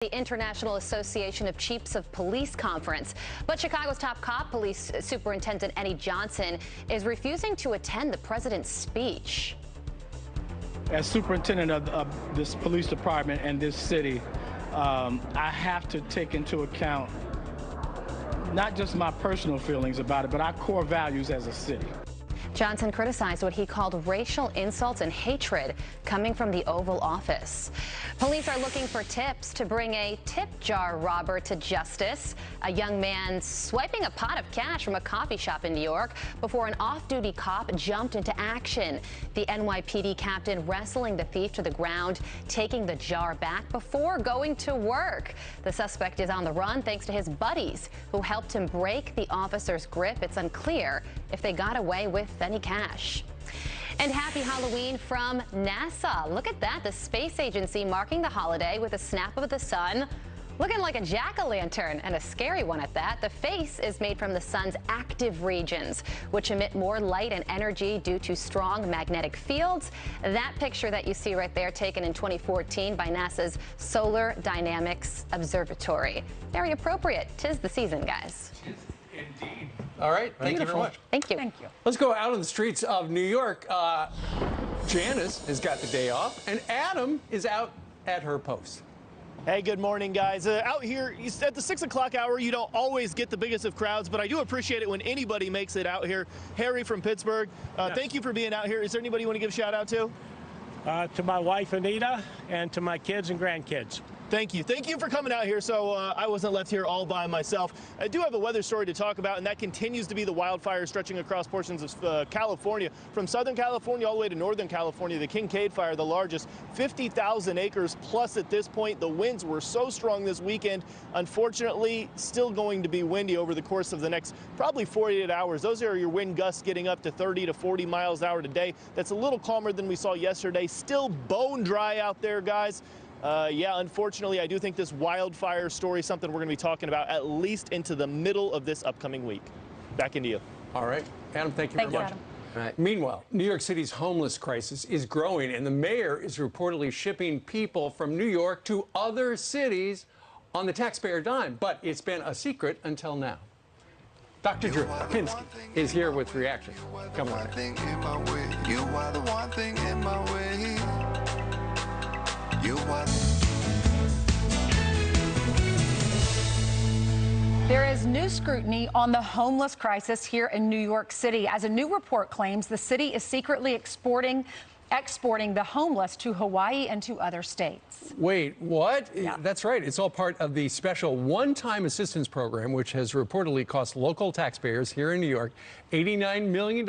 The International Association of Chiefs of Police conference. But Chicago's top cop, Police Superintendent Eddie Johnson, is refusing to attend the president's speech. As superintendent of this police department and this city, I have to take into account not just my personal feelings about it, but our core values as a city. Johnson criticized what he called racial insults and hatred coming from the Oval Office. Police are looking for tips to bring a tip jar robber to justice. A young man swiping a pot of cash from a coffee shop in New York before an off-duty cop jumped into action. The NYPD captain wrestling the thief to the ground, taking the jar back before going to work. The suspect is on the run thanks to his buddies who helped him break the officer's grip. It's unclear if they got away with any cash. And happy Halloween from NASA. Look at that, the space agency marking the holiday with a snap of the sun, looking like a jack-o'-lantern, and a scary one at that. The face is made from the sun's active regions, which emit more light and energy due to strong magnetic fields. That picture that you see right there, taken in 2014 by NASA's Solar Dynamics Observatory. Very appropriate. 'Tis the season, guys. Indeed. All right. Thank you very much. Thank you. Thank you. Let's go out on the streets of New York. Janice has got the day off, and Adam is out at her post. Hey, good morning, guys. Out here at the 6 o'clock hour, you don't always get the biggest of crowds, but I do appreciate it when anybody makes it out here. Harry from Pittsburgh, Yes. Thank you for being out here. Is there anybody you want to give a shout out to? To my wife, Anita, and to my kids and grandkids. Thank you. Thank you for coming out here so I wasn't left here all by myself. I do have a weather story to talk about, and that continues to be the wildfire stretching across portions of California. From Southern California all the way to Northern California, the Kincade Fire, the largest, 50,000 acres plus at this point. The winds were so strong this weekend. Unfortunately, still going to be windy over the course of the next probably 48 hours. Those are your wind gusts getting up to 30 to 40 miles an hour today. That's a little calmer than we saw yesterday. Still bone dry out there, guys. Yeah, unfortunately, I do think this wildfire story is something we're going to be talking about at least into the middle of this upcoming week. Back into you. All right. Adam, thank you very much. Adam. All right. Meanwhile, New York City's homeless crisis is growing, and the mayor is reportedly shipping people from New York to other cities on the taxpayer dime. But it's been a secret until now. Dr. Drew Pinsky is here with reaction. Come on. You are the one thing in my way. There is new scrutiny on the homeless crisis here in New York City, as a new report claims the city is secretly exporting the homeless to Hawaii and to other states. Wait, what? Yeah. That's right. It's all part of the special one-time assistance program, which has reportedly cost local taxpayers here in New York $89 million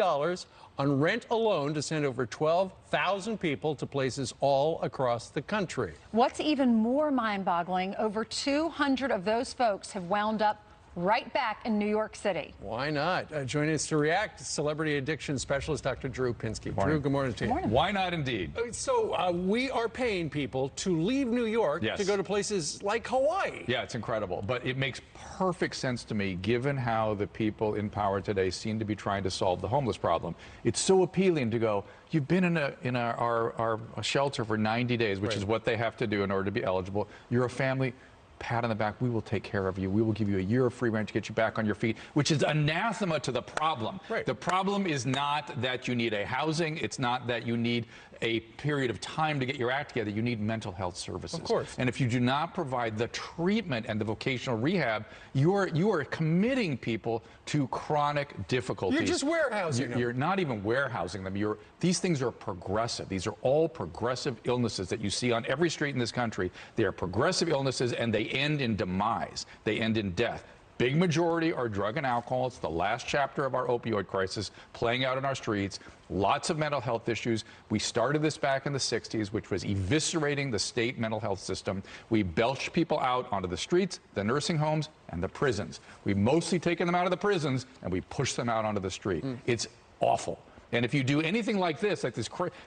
on rent alone to send over 12,000 people to places all across the country. What's even more mind-boggling, over 200 of those folks have wound up right back in New York City. Why not? Joining us to react, celebrity addiction specialist Dr. Drew Pinsky. Drew, good morning to you. Morning. Why not, indeed? So we are paying people to leave New York Yes. to go to places like Hawaii. Yeah, it's incredible. But it makes perfect sense to me, given how the people in power today seem to be trying to solve the homeless problem. It's so appealing to go, you've been in our shelter for 90 days, which is what they have to do in order to be eligible. You're a family. Pat on the back, we will take care of you. We will give you a year of free rent to get you back on your feet, which is anathema to the problem. Right. The problem is not that you need a housing. It's not that you need a period of time to get your act together. You need mental health services. Of course. And if you do not provide the treatment and the vocational rehab, you are committing people to chronic difficulties. You're just warehousing them. You're not even warehousing them. These things are progressive. These are all progressive illnesses that you see on every street in this country. They are progressive illnesses, and they end in demise. They end in death. Big majority are drug and alcohol. It's the last chapter of our opioid crisis playing out in our streets. Lots of mental health issues. We started this back in the 60s, which was eviscerating the state mental health system. We belched people out onto the streets, the nursing homes, and the prisons. We've mostly taken them out of the prisons, and we pushed them out onto the street. It's awful. And if you do anything like this,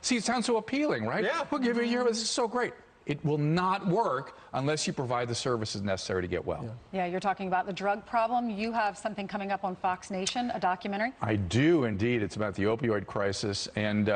see, it sounds so appealing, right? Yeah. We'll give you a year. This is so great. It will not work unless you provide the services necessary to get well. Yeah, you're talking about the drug problem. You have something coming up on Fox Nation, a documentary. I do indeed. It's about the opioid crisis, and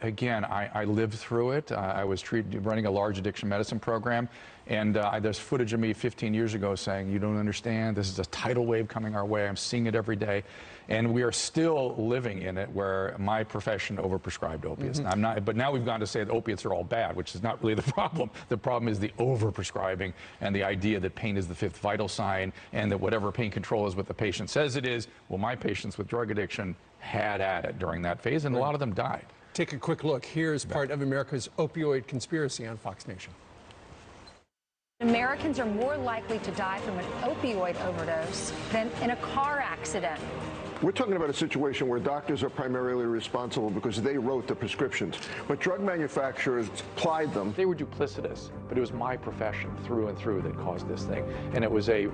again, I lived through it. I was running a large addiction medicine program, and there's footage of me 15 years ago saying, you don't understand, this is a tidal wave coming our way. I'm seeing it every day. And we are still living in it where my profession overprescribed opiates. But now we've gone to say that opiates are all bad, which is not really the problem. The problem is the overprescribing and the idea that pain is the fifth vital sign and that whatever pain control is what the patient says it is. Well, my patients with drug addiction had at it during that phase, and a lot of them died. Take a quick look. Here's part of America's opioid conspiracy on Fox Nation. Americans are more likely to die from an opioid overdose than in a car accident. We're talking about a situation where doctors are primarily responsible because they wrote the prescriptions, but drug manufacturers applied them. They were duplicitous, but it was my profession through and through that caused this thing. And it was a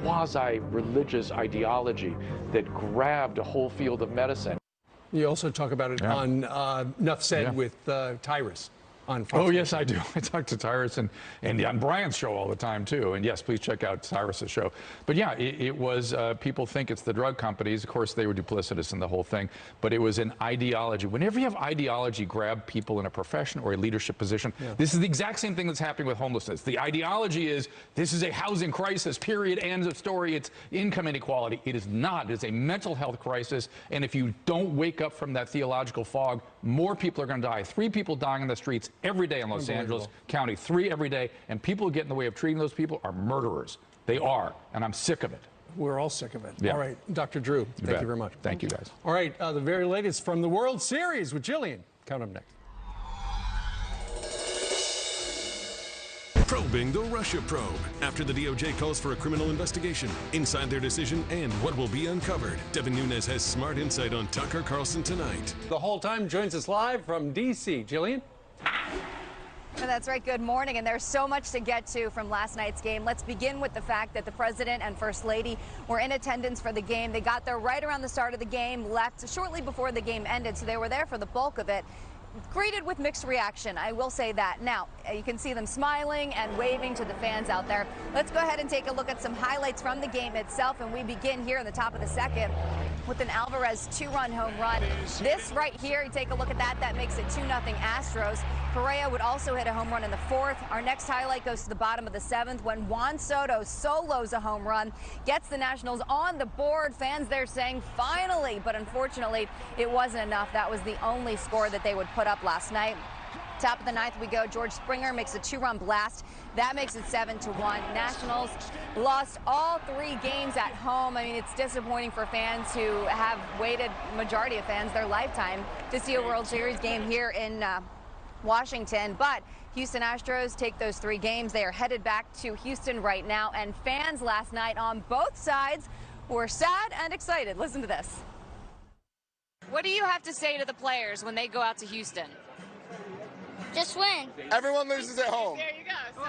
quasi-religious ideology that grabbed a whole field of medicine. You also talk about it on Enough Said with Tyrus on Fox. Oh, yes, I do. I talk to Tyrus and on Brian's show all the time, too. And, yes, please check out Tyrus's show. But, yeah, it was people think it's the drug companies. Of course, they were duplicitous in the whole thing. But it was an ideology. Whenever you have ideology grab people in a profession or a leadership position, this is the exact same thing that's happening with homelessness. The ideology is this is a housing crisis, period, end of story. It's income inequality. It is not. It is a mental health crisis. And if you don't wake up from that theological fog, more people are going to die. 3 people dying in the streets every day in Los Angeles County, 3 every day, and people who get in the way of treating those people are murderers. They are, and I'm sick of it. We're all sick of it. Yeah. All right, Dr. Drew, thank you very much. Thank you, guys. All right, the very latest from the World Series with Jillian. Count up next. Probing the Russia probe after the DOJ calls for a criminal investigation. Inside their decision and what will be uncovered. Devin Nunes has smart insight on Tucker Carlson tonight. The whole time joins us live from D.C. Jillian? That's right. Good morning. And there's so much to get to from last night's game. Let's begin with the fact that the president and first lady were in attendance for the game. They got there right around the start of the game, left shortly before the game ended, so they were there for the bulk of it. Greeted with mixed reaction, I will say that. Now, you can see them smiling and waving to the fans out there. Let's go ahead and take a look at some highlights from the game itself, and we begin here in the top of the second with an Alvarez 2-run home run. This right here, you take a look at that, that makes it 2-0 Astros. Correa would also hit a home run in the 4th. Our next highlight goes to the bottom of the 7th when Juan Soto solos a home run, gets the Nationals on the board. Fans there saying finally, but unfortunately it wasn't enough. That was the only score that they would put up last night. Top of the 9th we go. George Springer makes a 2-run blast. That makes it 7-1. Nationals lost all 3 games at home. I mean, it's disappointing for fans who have waited, majority of fans, their lifetime to see a World Series game here in Washington. But Houston Astros take those 3 games. They are headed back to Houston right now. And fans last night on both sides were sad and excited. Listen to this. What do you have to say to the players when they go out to Houston? Just win. Everyone loses at home. There you go. So,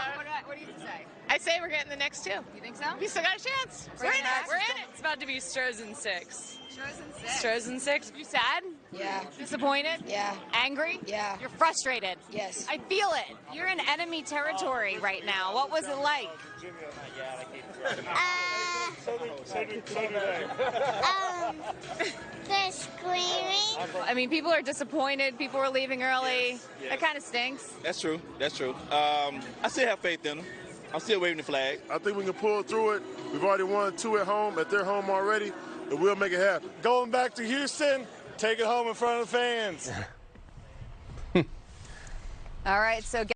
what do you say? I say we're getting the next 2. You think so? We still got a chance. We're in it. We're in it. It's about to be Strozen 6. Strozen 6. You sad? Yeah. Disappointed? Yeah. Angry? Yeah. You're frustrated? Yes. I feel it. You're in enemy territory right now. What was it like? They're screaming. I mean, people are disappointed. People are leaving early. That kind of stinks. That's true. That's true. I still have faith in them. I'm still waving the flag. I think we can pull through it. We've already won 2 at home, at their home already, and we'll make it happen. Going back to Houston, take it home in front of the fans. All right, so